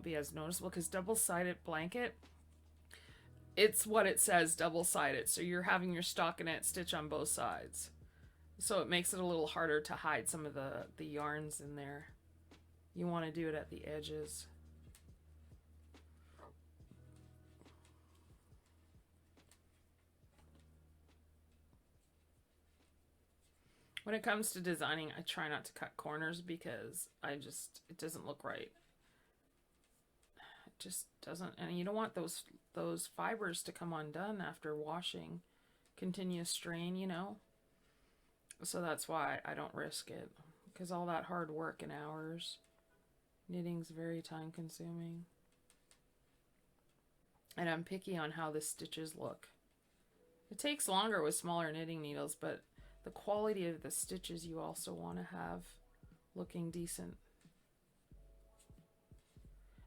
won't be as noticeable because double-sided blanket, it's what it says, double-sided. So you're having your stockinette stitch on both sides. So it makes it a little harder to hide some of the yarns in there. You want to do it at the edges. When it comes to designing, I try not to cut corners because it doesn't look right. It just doesn't, and you don't want those fibers to come undone after washing. Continuous strain, you know. So that's why I don't risk it, because all that hard work and hours. Knitting's very time consuming. And I'm picky on how the stitches look. It takes longer with smaller knitting needles, but the quality of the stitches you also want to have looking decent.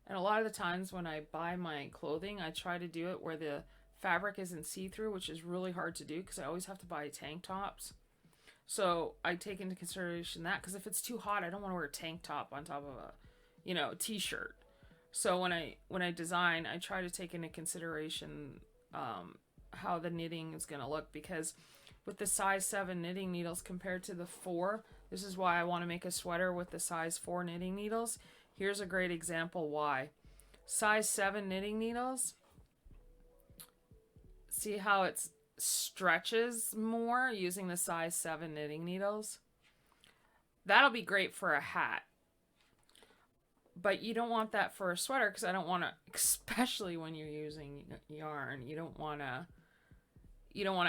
And a lot of the times when I buy my clothing, I try to do it where the fabric isn't see-through, which is really hard to do because I always have to buy tank tops. So I take into consideration that, because if it's too hot, I don't want to wear a tank top on top of a t-shirt. So when I design, I try to take into consideration how the knitting is going to look, because with the size 7 knitting needles compared to the 4, this is why I want to make a sweater with the size 4 knitting needles. Here's a great example why. Size 7 knitting needles, see how it stretches more using the size 7 knitting needles? That'll be great for a hat. But you don't want that for a sweater, because I don't want to, especially when you're using yarn, you don't want to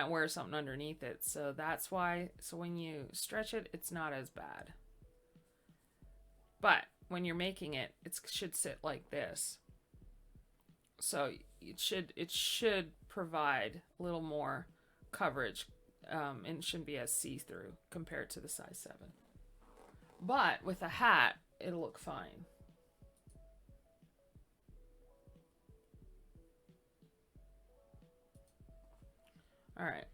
wear something underneath it. So that's why, so when you stretch it, it's not as bad. But when you're making it, it should sit like this. So it should provide a little more coverage, and it shouldn't be as see-through compared to the size 7. But with a hat, it'll look fine. All right.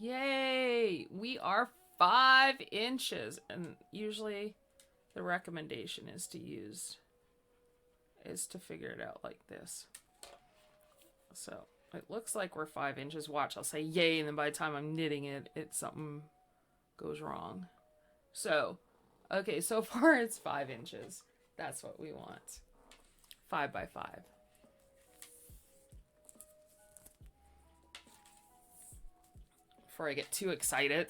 Yay! We are 5 inches, and usually the recommendation is to figure it out like this. So it looks like we're 5 inches. Watch, I'll say yay, and then by the time I'm knitting it, something goes wrong. So, okay, so far it's 5 inches. That's what we want. 5 by 5. Before I get too excited,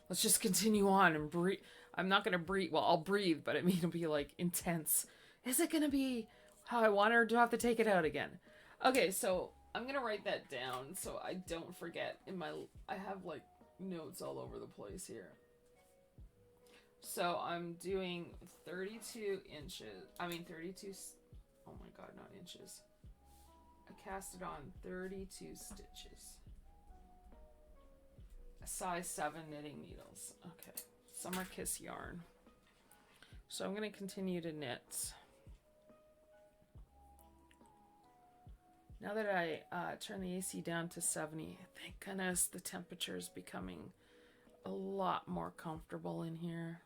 let's just continue on and breathe. I'm not gonna breathe. Well, I'll breathe, but I mean it'll be like intense. Is it gonna be how I want it, or do I have to take it out again? Okay, so I'm gonna write that down so I don't forget. I have like notes all over the place here. So I'm doing 32 inches. I mean 32. Oh my god, not inches. I cast it on 32 stitches. Size 7 knitting needles. Okay, Summer Kiss yarn. So I'm going to continue to knit. Now that I turn the AC down to 70, thank goodness the temperature is becoming a lot more comfortable in here.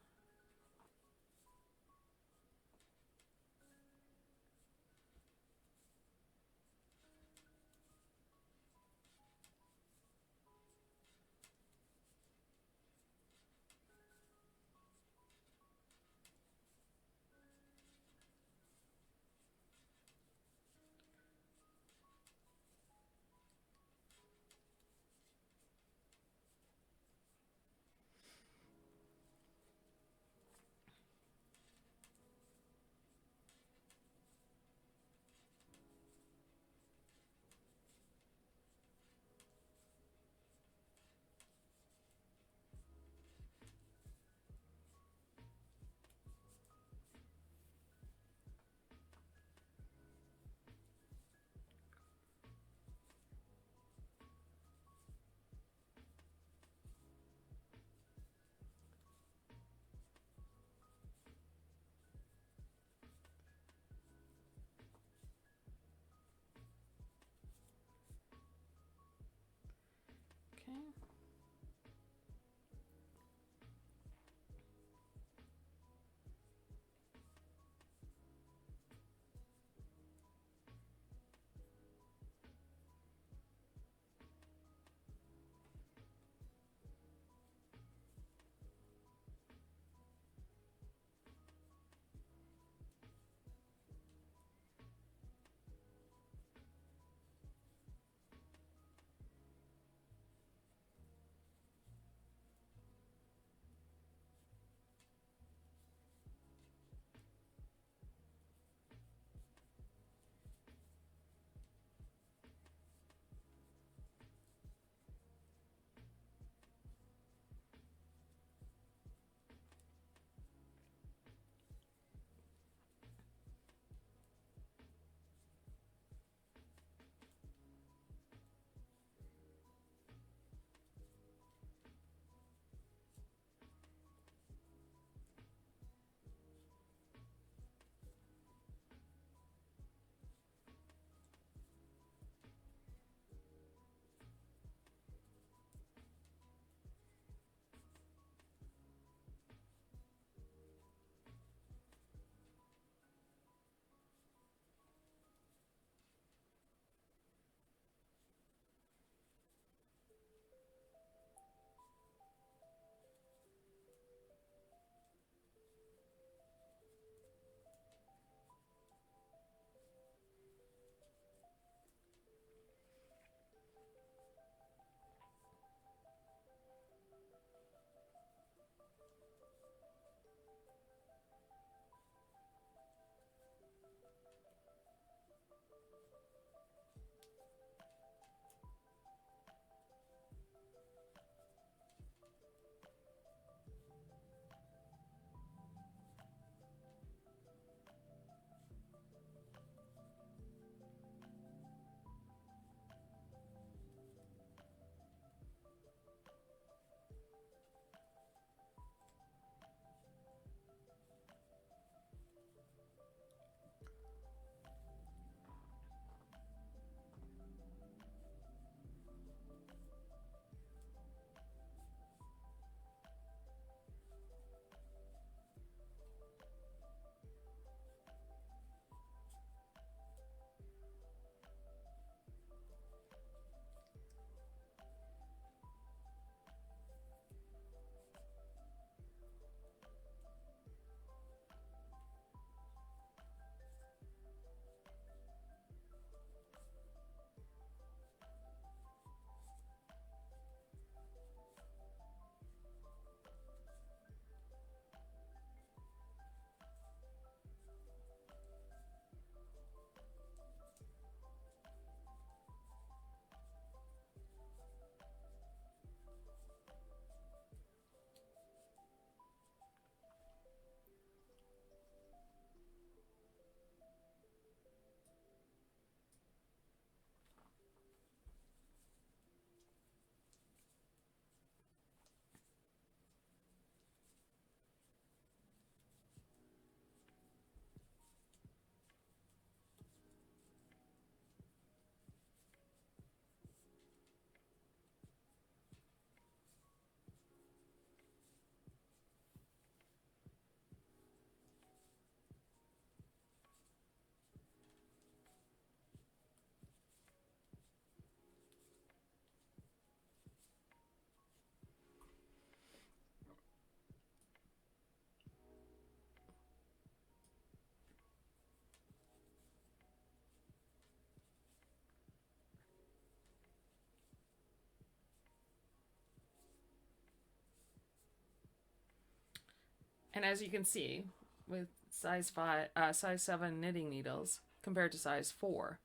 And as you can see, with size 7 knitting needles compared to size 4,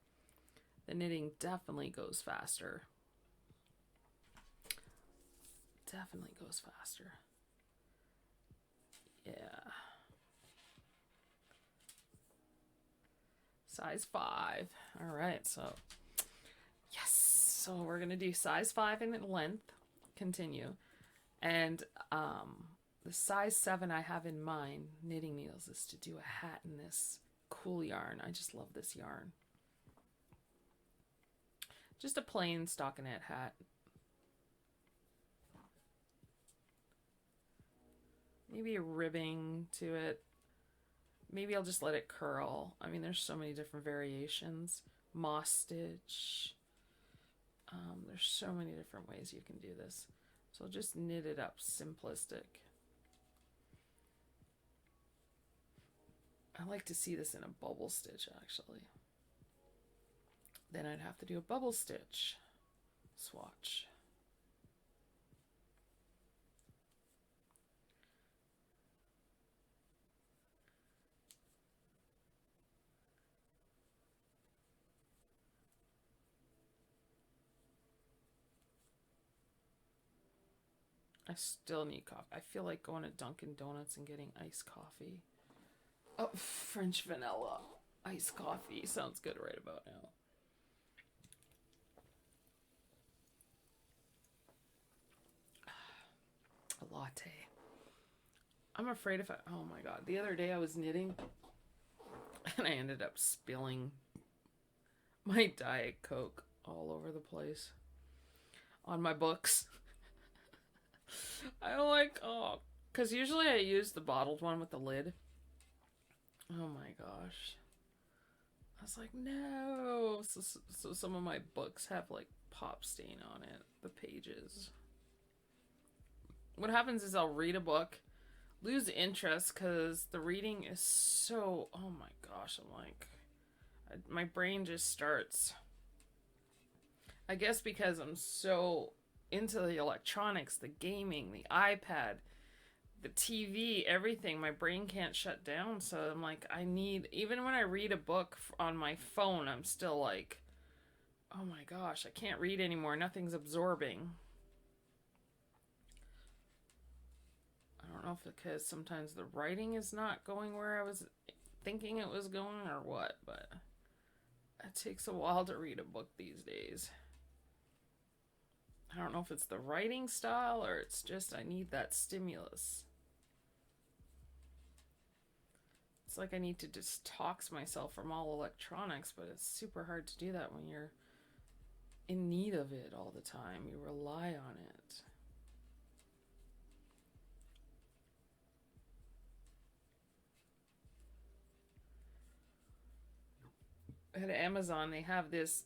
the knitting definitely goes faster. Definitely goes faster. Yeah. Size 5. All right, so yes. So we're going to do size 5 in length. Continue. And the size 7 I have in mind, knitting needles, is to do a hat in this cool yarn. I just love this yarn. Just a plain stockinette hat. Maybe a ribbing to it. Maybe I'll just let it curl. I mean, there's so many different variations. Moss stitch. There's so many different ways you can do this. So I'll just knit it up simplistic. I like to see this in a bubble stitch, actually. Then I'd have to do a bubble stitch swatch. I still need coffee. I feel like going to Dunkin' Donuts and getting iced coffee. Oh, French vanilla iced coffee sounds good right about now. A latte. I'm afraid if I... Oh my god. The other day I was knitting and I ended up spilling my Diet Coke all over the place on my books. I like, oh, because usually I use the bottled one with the lid. Oh my gosh. I was like, no. So some of my books have like pop stain on it, the pages. What happens is I'll read a book, lose interest because the reading is so, oh my gosh, I'm like, my brain just starts, I guess because I'm so into the electronics, the gaming, the iPad, the TV, everything, my brain can't shut down. So I'm like, I need, even when I read a book on my phone, I'm still like, oh my gosh, I can't read anymore. Nothing's absorbing. I don't know if it's because sometimes the writing is not going where I was thinking it was going or what, but it takes a while to read a book these days. I don't know if it's the writing style or it's just I need that stimulus. It's like I need to detox myself from all electronics, but it's super hard to do that when you're in need of it all the time. You rely on it. At Amazon, they have this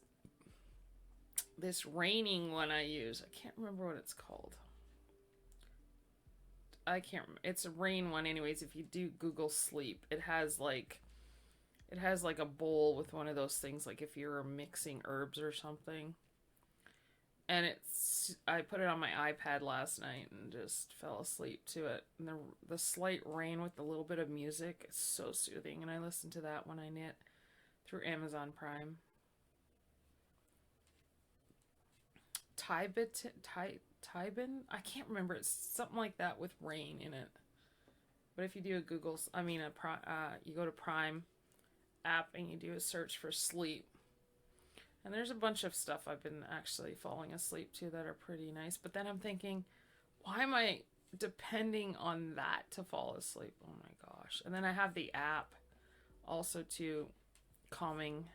raining one I use. I can't remember what it's called. I can't remember. It's a rain one anyways. If you do Google sleep, it has like a bowl with one of those things, like if you're mixing herbs or something. And I put it on my iPad last night and just fell asleep to it. And the slight rain with a little bit of music is so soothing, and I listen to that when I knit through Amazon Prime. Tybin? I can't remember. It's something like that with rain in it. But if you do you go to Prime app and you do a search for sleep. And there's a bunch of stuff I've been actually falling asleep to that are pretty nice. But then I'm thinking, why am I depending on that to fall asleep? Oh my gosh. And then I have the app also to calming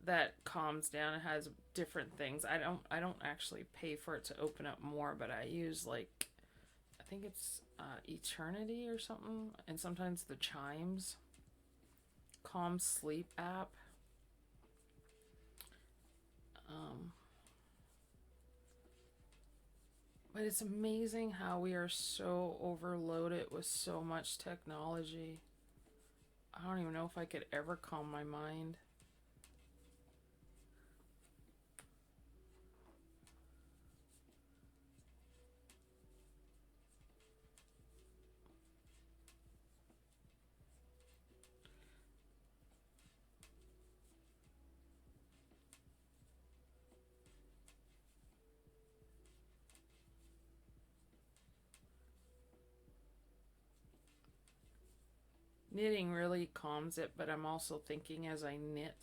that calms down. It has different things. I don't actually pay for it to open up more, but I use like, I think it's Eternity or something, and sometimes the Chimes Calm Sleep app. But it's amazing how we are so overloaded with so much technology. I don't even know if I could ever calm my mind. Knitting really calms it, but I'm also thinking as I knit